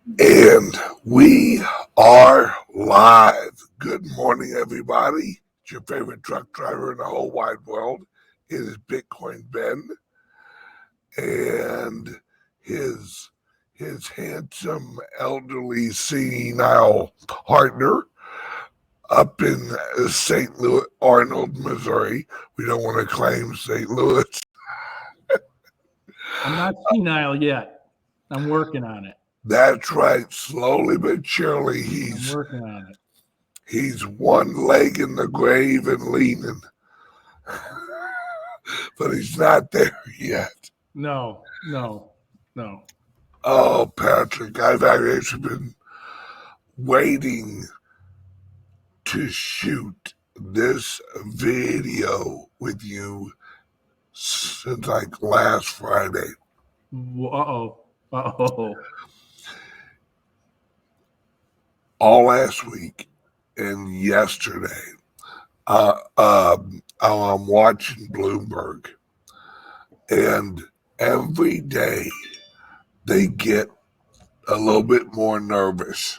And we are live. Good morning, everybody. It's your favorite truck driver in the whole wide world. It is Bitcoin Ben and his handsome, elderly, senile partner up in St. Louis, Arnold, Missouri. We don't want to claim St. Louis. I'm not senile yet. I'm working on it. That's right. Slowly but surely, I'm working on it. he's one leg in the grave and leaning, but he's not there yet. No. Oh, Patrick, I've actually been waiting to shoot this video with you since like last Friday. Uh-oh. All last week and yesterday, I'm watching Bloomberg, and every day they get a little bit more nervous.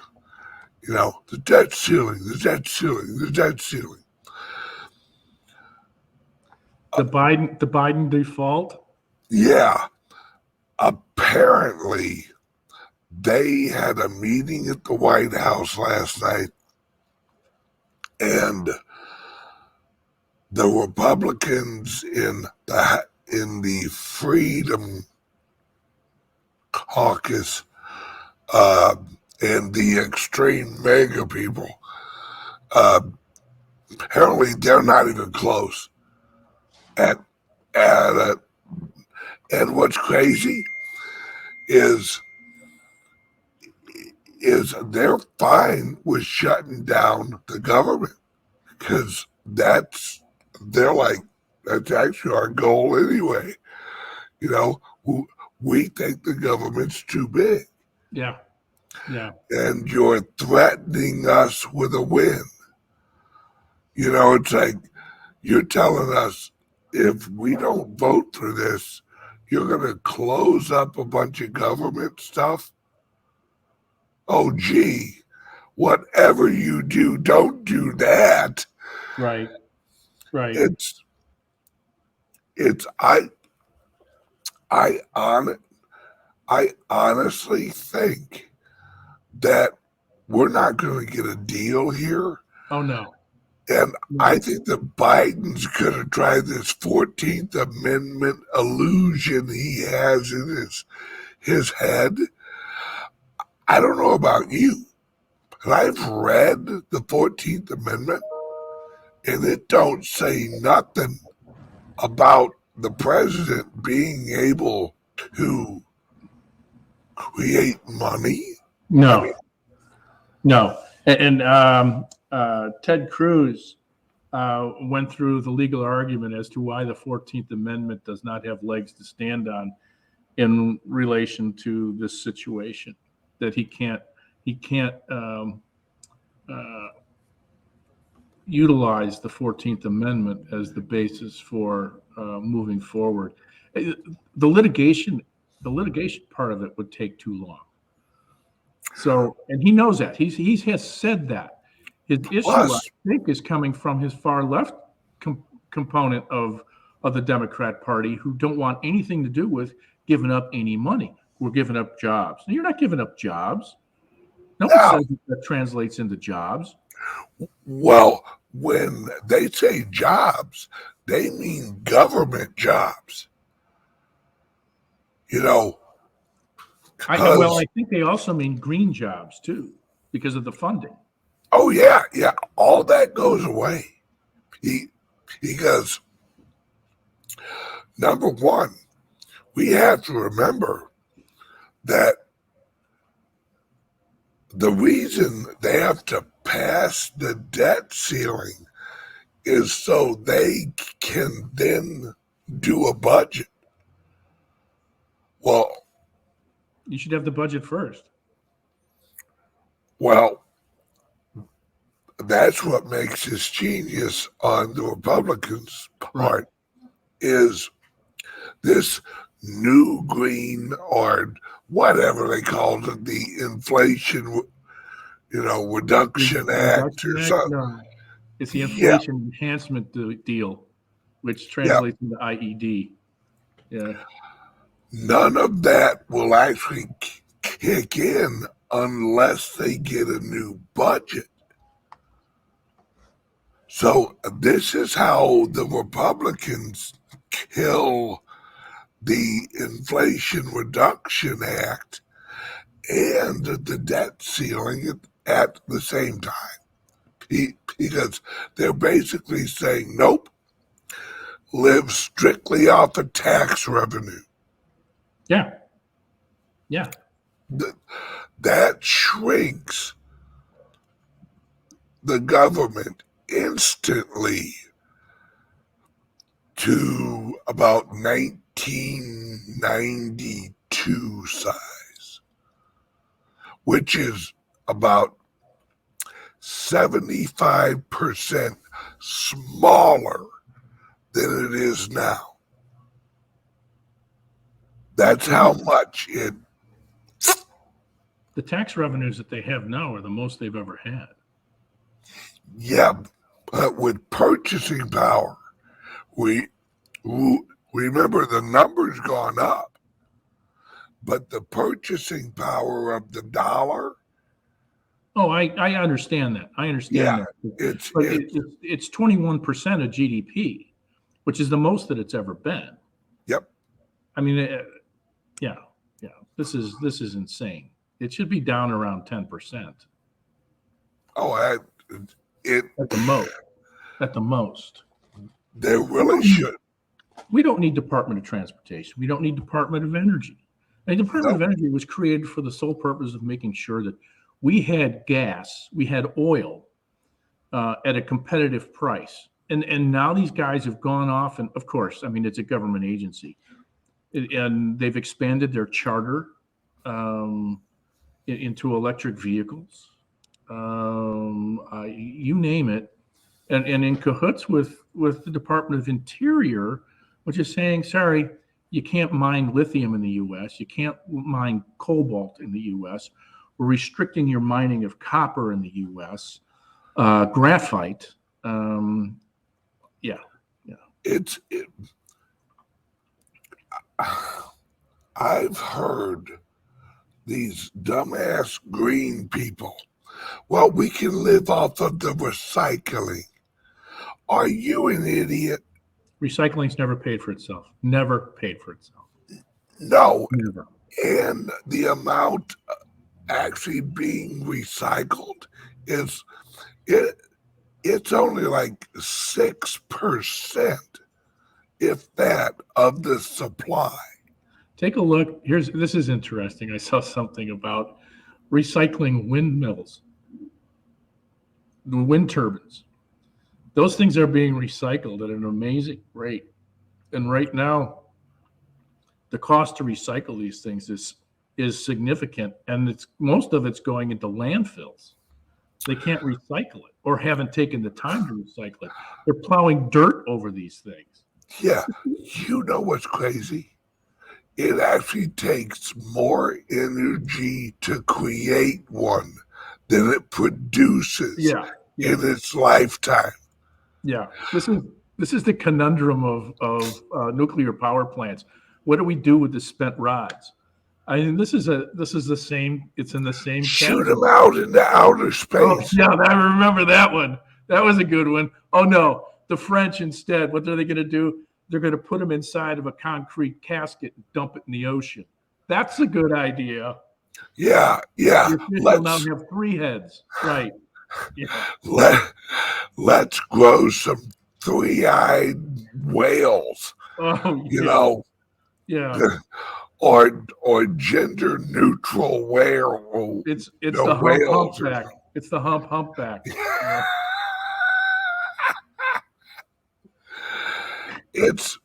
You know, the debt ceiling. The Biden default? Yeah. Apparently, they had a meeting at the White House last night, and the Republicans in the Freedom Caucus and the extreme MAGA people, apparently they're not even close at it. And what's crazy is they're fine with shutting down the government, because they're like, that's actually our goal anyway. You know, we think the government's too big. Yeah. And you're threatening us with a win. You know, it's like you're telling us if we don't vote for this, you're going to close up a bunch of government stuff. Oh, gee, whatever you do, don't do that. Right. I honestly think that we're not going to get a deal here. Oh, no. And I think that Biden's going to try this 14th Amendment illusion he has in his head. I don't know about you, but I've read the 14th Amendment, and it don't say nothing about the president being able to create money. No. And Ted Cruz went through the legal argument as to why the 14th Amendment does not have legs to stand on in relation to this situation, that he can't utilize the 14th Amendment as the basis for moving forward. The litigation part of it would take too long. So, and he knows that. He has said that. His issue, I think, is coming from his far left component of the Democrat Party, who don't want anything to do with giving up any money. We're giving up jobs. Now, you're not giving up jobs. No one says that translates into jobs. Well, when they say jobs, they mean government jobs. You know. I think they also mean green jobs too, because of the funding. Oh yeah, all that goes away. Because number one, we have to remember that the reason they have to pass the debt ceiling is so they can then do a budget. Well, you should have the budget first. Well, that's what makes this genius on the Republicans' part, is this new green or whatever they called it, the Inflation, Reduction Act Reduction or Act? something. No, it's the Yeah, Inflation Enhancement Deal, which yeah. translates into IED. Yeah. None of that will actually kick in unless they get a new budget. So this is how the Republicans kill the Inflation Reduction Act and the debt ceiling at the same time. Because they're basically saying, nope, live strictly off of tax revenue. Yeah. Yeah. That shrinks the government instantly to about 1992 size, which is about 75% smaller than it is now. That's how much it. The tax revenues that they have now are the most they've ever had. Yeah, but with purchasing power, we remember the numbers gone up, but the purchasing power of the dollar. Oh, I understand that. I understand Yeah, that. it's But it's 21% of GDP, which is the most that it's ever been. Yep. I mean, yeah. This is insane. It should be down around 10%. Oh, At the most. At the most. There really should. We don't need Department of Transportation. We don't need Department of Energy. The Department of Energy was created for the sole purpose of making sure that we had gas, we had oil at a competitive price. And now these guys have gone off, and of course, I mean, it's a government agency. And they've expanded their charter into electric vehicles. You name it. And in cahoots with the Department of Interior, which is saying, sorry, you can't mine lithium in the U.S. You can't mine cobalt in the U.S. We're restricting your mining of copper in the U.S. Graphite. Yeah. I've heard these dumbass green people. Well, we can live off of the recycling. Are you an idiot? Recycling's never paid for itself. Never paid for itself. No. Never. And the amount actually being recycled is it's only like 6%, if that, of the supply. Take a look. This is interesting. I saw something about recycling windmills, the wind turbines. Those things are being recycled at an amazing rate. And right now, the cost to recycle these things is significant, and most of it's going into landfills. They can't recycle it or haven't taken the time to recycle it. They're plowing dirt over these things. Yeah, you know what's crazy? It actually takes more energy to create one than it produces in its lifetime. Yeah, this is the conundrum of nuclear power plants. What do we do with the spent rods? I mean, this is the same. It's in the same. Shoot them out into outer space. Oh, yeah, I remember that one. That was a good one. Oh no, the French instead. What are they going to do? They're going to put them inside of a concrete casket and dump it in the ocean. That's a good idea. Yeah. We'll now have 3 heads. Right. Yeah. Let's grow some 3-eyed whales. Oh, you know. Yeah. Or gender neutral whale. It's the humpback. It's the humpback. Yeah. It's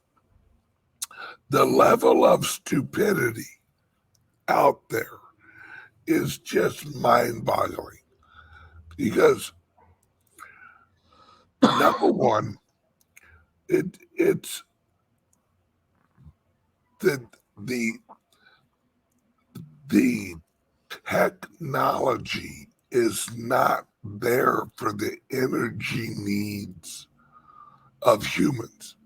the level of stupidity out there is just mind-boggling, because number one, it's the the technology is not there for the energy needs of humans.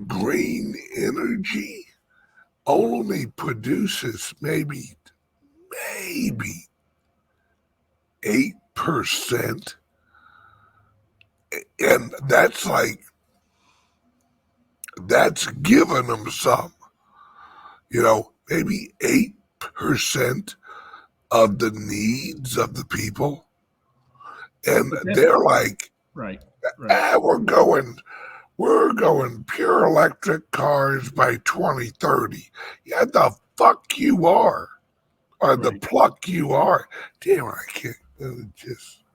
Green energy only produces maybe 8%, and that's giving them some, maybe 8% of the needs of the people, and they're like, right. we're going pure electric cars by 2030. Yeah, the fuck you are, or the pluck you are. Damn, I can't just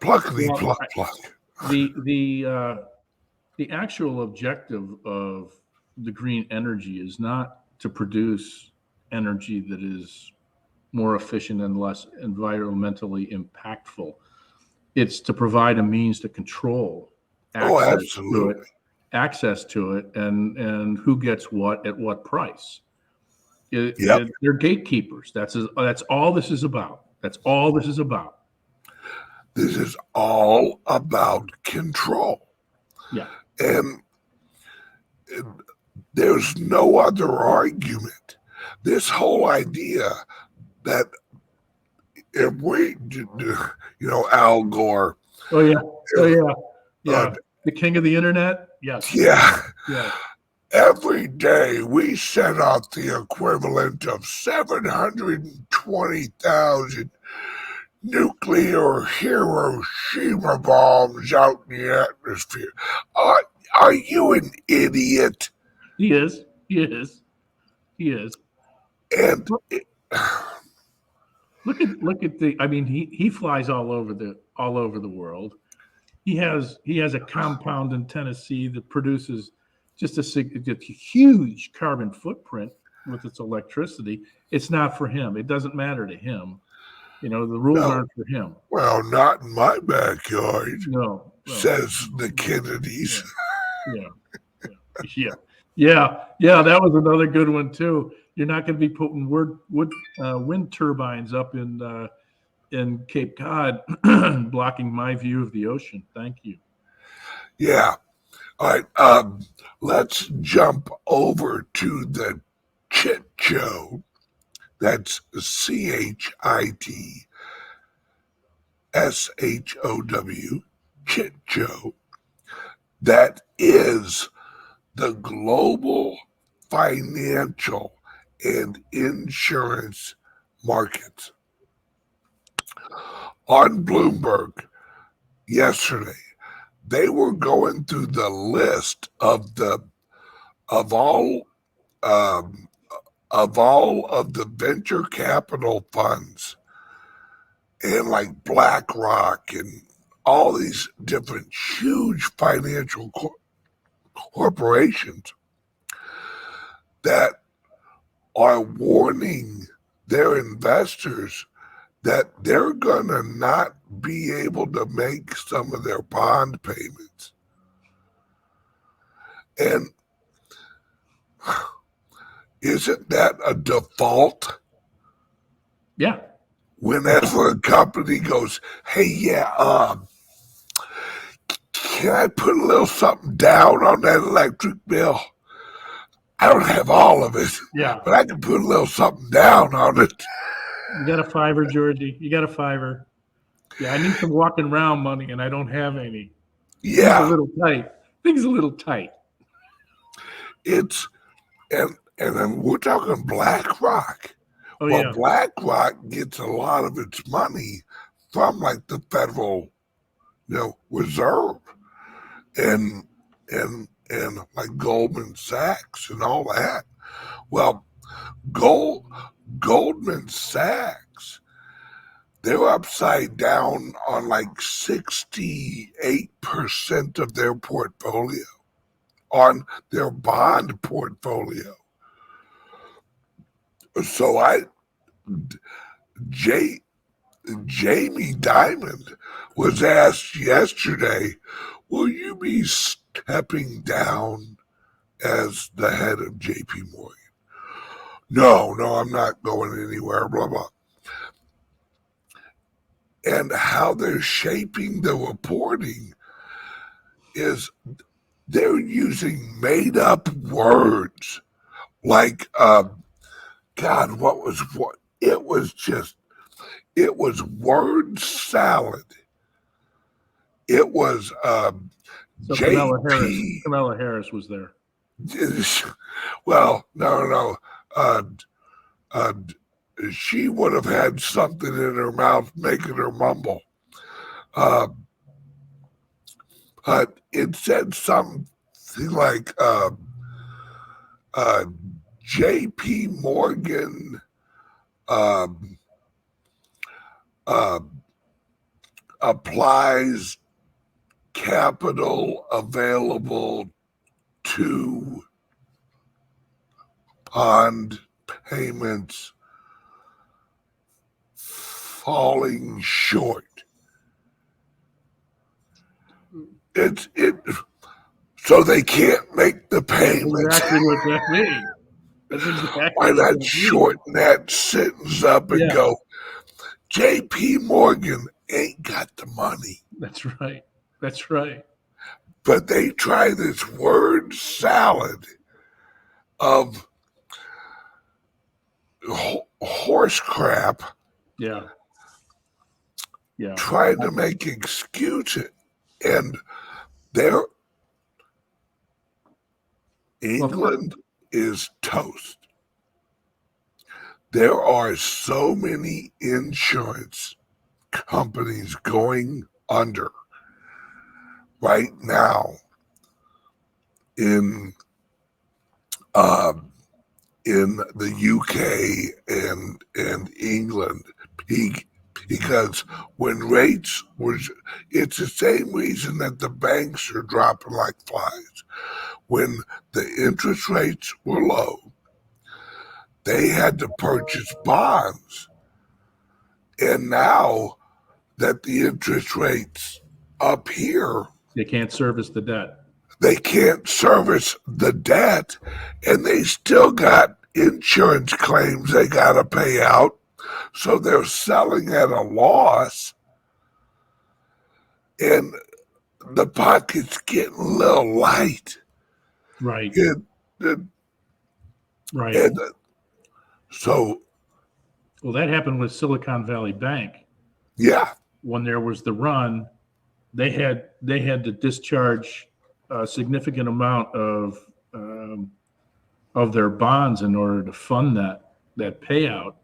pluckity pluck. The actual objective of the green energy is not to produce energy that is more efficient and less environmentally impactful. It's to provide a means to control access to it, and who gets what at what price. They're gatekeepers. That's all this is about. That's all this is about. This is all about control. Yeah. And there's no other argument. This whole idea that if we, Al Gore. Oh yeah. The king of the internet. Yes. Yeah. Yeah. Every day we send out the equivalent of 720,000 nuclear Hiroshima bombs out in the atmosphere. Are you an idiot? He is. And look at the. I mean, he flies all over the world. He has a compound in Tennessee that produces just a huge carbon footprint with its electricity. It's not for him. It doesn't matter to him. The rules aren't for him. Well, not in my backyard. No. Says the Kennedys. Yeah. That was another good one too. You're not going to be putting wind turbines up in Cape Cod, blocking my view of the ocean. Thank you. Yeah. All right. Let's jump over to the Chit Show. That's CHITSHOW, Chit Show. That is the global financial and insurance markets. On Bloomberg yesterday, they were going through the list of all of the venture capital funds, and like BlackRock and all these different huge financial corporations that are warning their investors that they're going to not be able to make some of their bond payments. And isn't that a default? Yeah. Whenever a company goes, hey, can I put a little something down on that electric bill? I don't have all of it, but I can put a little something down on it. You got a $5, Georgie. You got a $5. Yeah, I need some walking around money, and I don't have any. Yeah. Things a little tight. It's, and then we're talking BlackRock. BlackRock gets a lot of its money from like the Federal, Reserve and like Goldman Sachs and all that. Well, Goldman Sachs, they're upside down on like 68% of their portfolio, on their bond portfolio. So Jamie Dimon was asked yesterday, will you be stepping down as the head of JP Morgan. No, I'm not going anywhere, blah, blah. And how they're shaping the reporting is they're using made up words like, God, what? It was word salad. It was So JP. Kamala Harris was there. Well, no. She would have had something in her mouth making her mumble. But it said something like J.P. Morgan uh, applies capital available to bond payments falling short. So they can't make the payments. That's exactly what that means. That's exactly Why not shorten that sentence up and go, J.P. Morgan ain't got the money. That's right. That's right. But they try this word salad of horse crap. Yeah. Trying to make excuses. And England is toast. There are so many insurance companies going under right now in the UK and England, because when rates were, it's the same reason that the banks are dropping like flies. When the interest rates were low, they had to purchase bonds. And now that the interest rates up here, they can't service the debt. They can't service the debt, and they still got insurance claims they got to pay out. So they're selling at a loss, and the pocket's getting a little light. Right. Right. And so. Well, that happened with Silicon Valley Bank. Yeah. When there was the run, they had to discharge a significant amount of their bonds in order to fund that payout,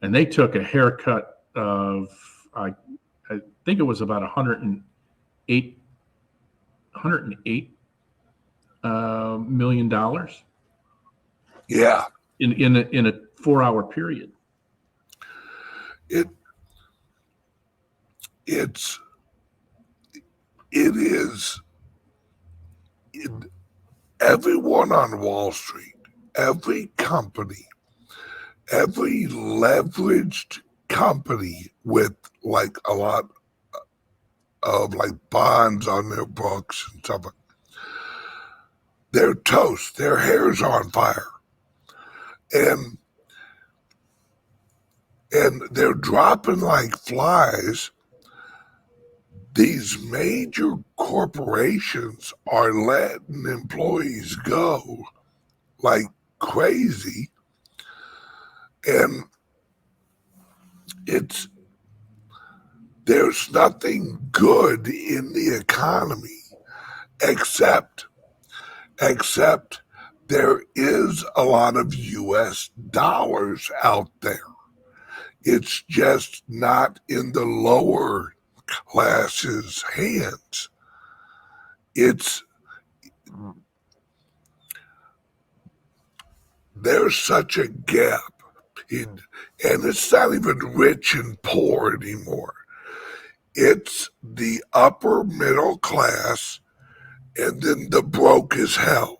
and they took a haircut of I think it was about $108 million. Yeah, in a 4-hour period. It is. Everyone on Wall Street, every company, every leveraged company with like a lot of like bonds on their books and stuff, they're toast. Their hair's on fire, and they're dropping like flies. These major corporations are letting employees go like crazy, and there's nothing good in the economy except there is a lot of US dollars out there. It's just not in the lower classes' hands. There's such a gap and it's not even rich and poor anymore. It's the upper middle class and then the broke as hell.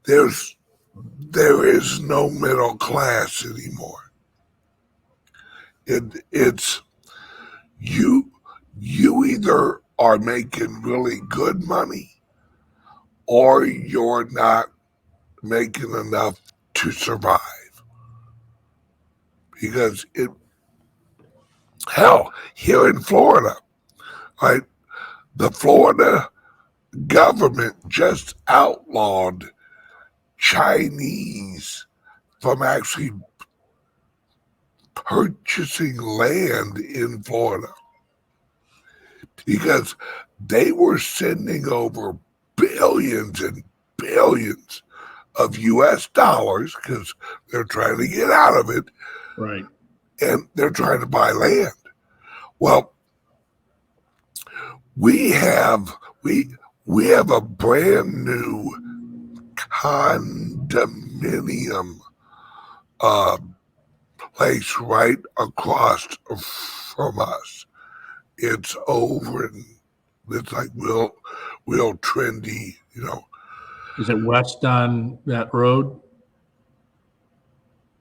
There is no middle class anymore. It's you either are making really good money or you're not making enough to survive. Because hell, here in Florida, right, the Florida government just outlawed Chinese from actually purchasing land in Florida because they were sending over billions and billions of US dollars because they're trying to get out of it. Right. And they're trying to buy land. Well, we have a brand new condominium place right across from us. It's over and it's like real trendy, you know. Is it west on that road?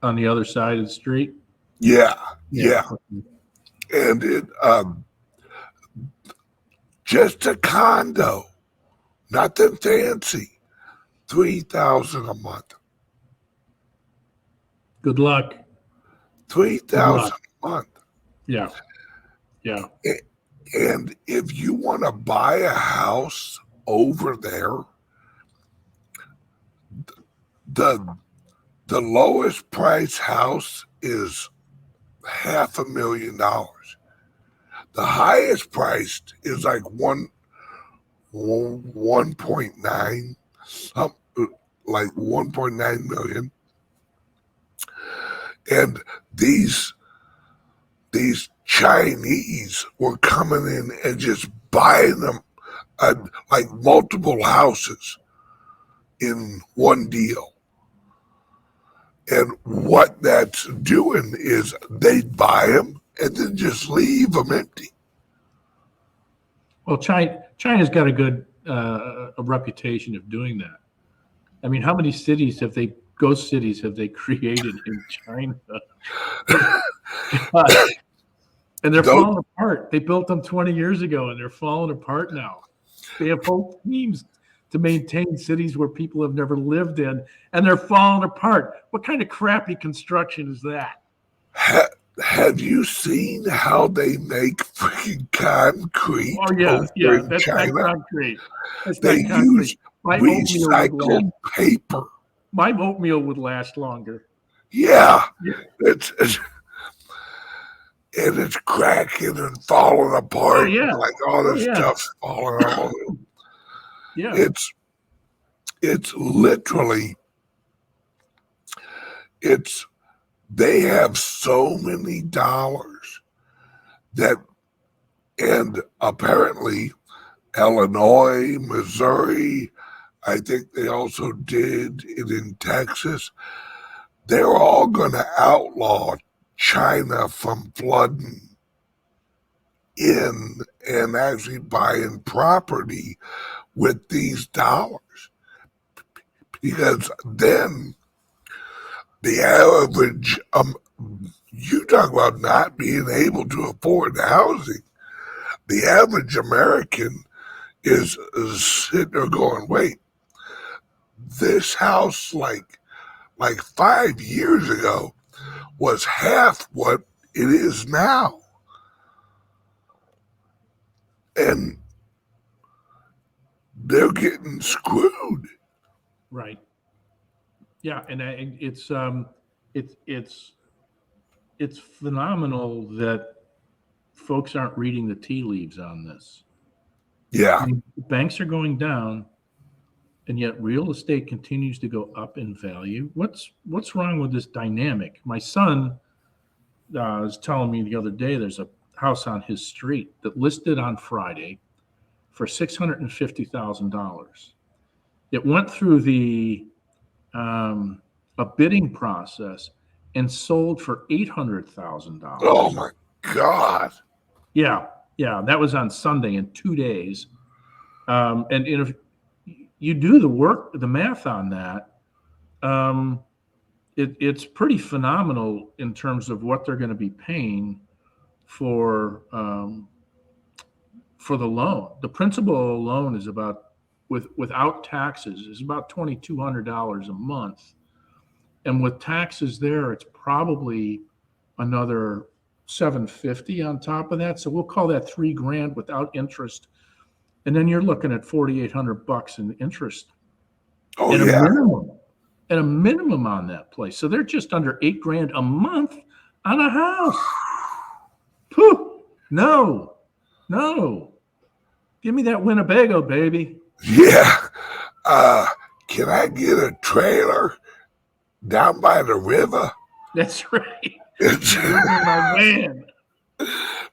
On the other side of the street? Yeah. Yeah. And it just a condo, nothing fancy, $3,000 a month. Good luck. $3,000 a month. Yeah. Yeah. And if you want to buy a house over there, the lowest price house is $500,000. The highest priced is like 1.9, like 1.9 million. And these Chinese were coming in and just buying them like multiple houses in one deal. And what that's doing is they buy them and then just leave them empty. Well, China's got a good a reputation of doing that. I mean, how many ghost cities have they created in China? And they're falling apart. They built them 20 years ago, and they're falling apart now. They have whole teams to maintain cities where people have never lived in, and they're falling apart. What kind of crappy construction is that? Have you seen how they make freaking concrete? Oh yeah, that's China? not concrete. They use recycled paper. My oatmeal would last longer. Yeah. And it's cracking and falling apart. Oh yeah, like all this stuff's falling out. Yeah, it's literally they have so many dollars that, and apparently Illinois, Missouri, I think they also did it in Texas. They're all going to outlaw China from flooding in and actually buying property with these dollars. Because then the average, you talk about not being able to afford housing. The average American is sitting there going, wait, this house like 5 years ago was half what it is now. And they're getting screwed. Right. Yeah, and it's phenomenal that folks aren't reading the tea leaves on this. Yeah. I mean, banks are going down, and yet real estate continues to go up in value. What's wrong with this dynamic? My son was telling me the other day there's a house on his street that listed on Friday for $650,000. It went through a bidding process and sold for $800,000. Oh my God. Yeah, that was on Sunday in 2 days. And if you do the math on that, it's pretty phenomenal in terms of what they're going to be paying for the loan. The principal loan is about without taxes is about $2,200 a month, and with taxes there, it's probably another 750 on top of that. So we'll call that $3,000 without interest, and then you're looking at $4,800 in interest Oh at a yeah. minimum. At a minimum on that place. So they're just under $8,000 a month on a house. Pooh! No. Give me that Winnebago, baby. Yeah. Can I get a trailer down by the river? That's right. It's Moving my van.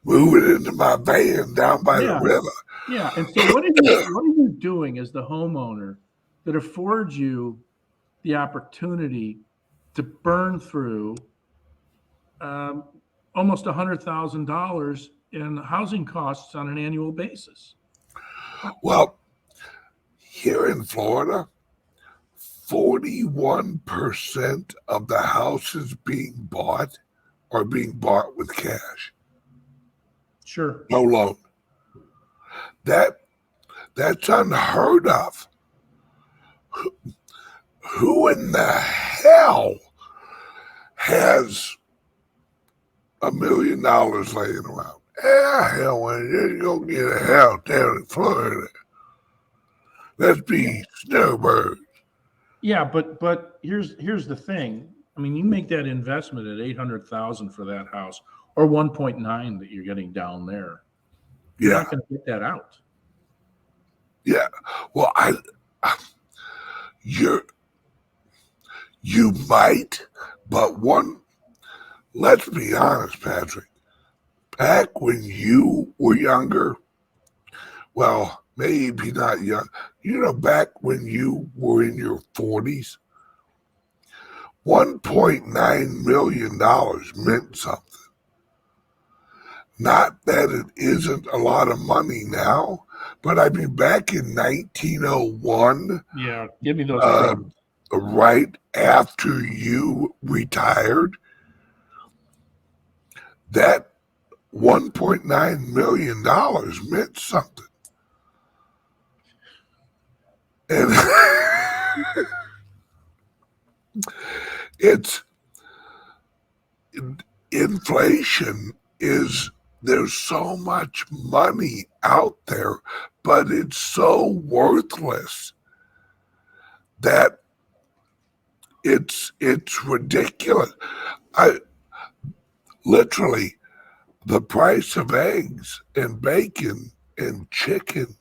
moving into my van down by the Yeah. river. Yeah. And so what are you doing as the homeowner that affords you the opportunity to burn through almost $100,000 in housing costs on an annual basis? Well, here in Florida, 41% of the houses being bought are being bought with cash. Sure. No loan. That's unheard of. Who in the hell has $1 million laying around? Hell, when you go get a house down in Florida, let's be snowbirds. Yeah, but here's the thing. I mean, you make that investment at $800,000 for that house, or 1.9 that you're getting down there. You're Yeah, not going to get that out. yeah. Well, you might, but let's be honest, Patrick. Back when you were younger, well, maybe not young, back when you were in your 40s, $1.9 million meant something. Not that it isn't a lot of money now, but I mean, back in 1901, Yeah, give me those credits. right after you retired, that $1.9 million meant something. And inflation there's so much money out there, but it's so worthless that it's ridiculous. Literally, the price of eggs and bacon and chicken.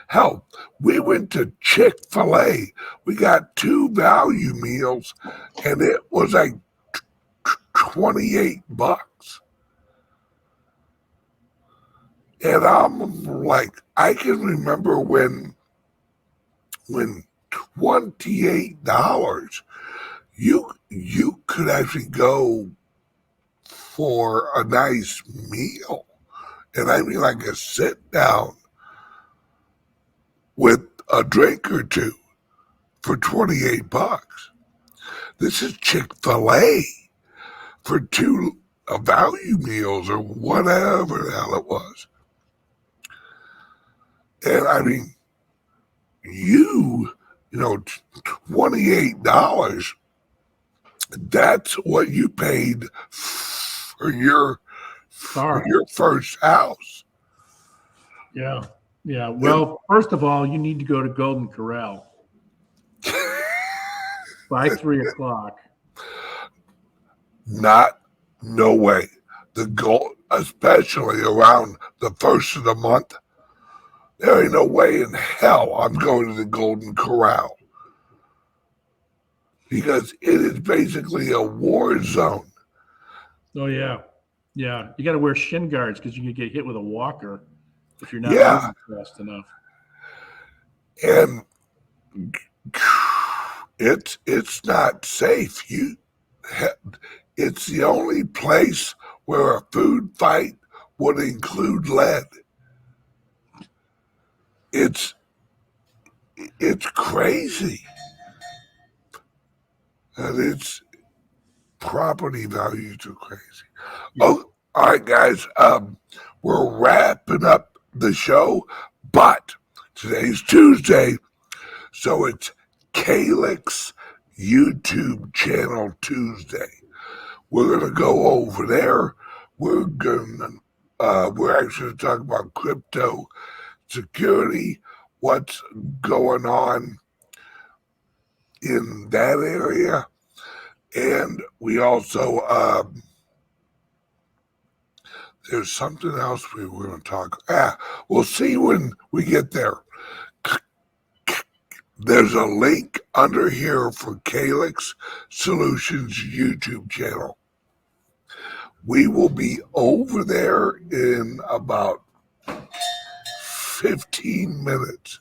Hell, we went to Chick-fil-A. We got 2 value meals, and it was like $28. And I'm like, I can remember when $28, you could actually go for a nice meal. And I mean like a sit down with a drink or two for $28. This is Chick-fil-A for 2 value meals or whatever the hell it was. And I mean, $28, that's what you paid for your first house. Yeah. Well, first of all, you need to go to Golden Corral by 3:00. No way. Especially around the first of the month, there ain't no way in hell I'm going to the Golden Corral. Because it is basically a war zone. Oh, yeah. Yeah. You got to wear shin guards because you can get hit with a walker if you're not moving fast enough. And it's not safe. It's the only place where a food fight would include lead. It's crazy. And its property values are crazy. Yeah. Oh, all right, guys. We're wrapping up the show, but Today's Tuesday, so it's CALIX YouTube channel Tuesday. We're gonna go over there. We're actually talking about crypto security, what's going on in that area, and we also there's something else we were going to talk. We'll see when we get there. There's a link under here for CALIX Solutions YouTube channel. We will be over there in about 15 minutes.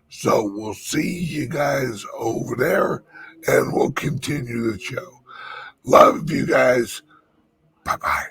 So we'll see you guys over there, and we'll continue the show. Love you guys. Bye-bye.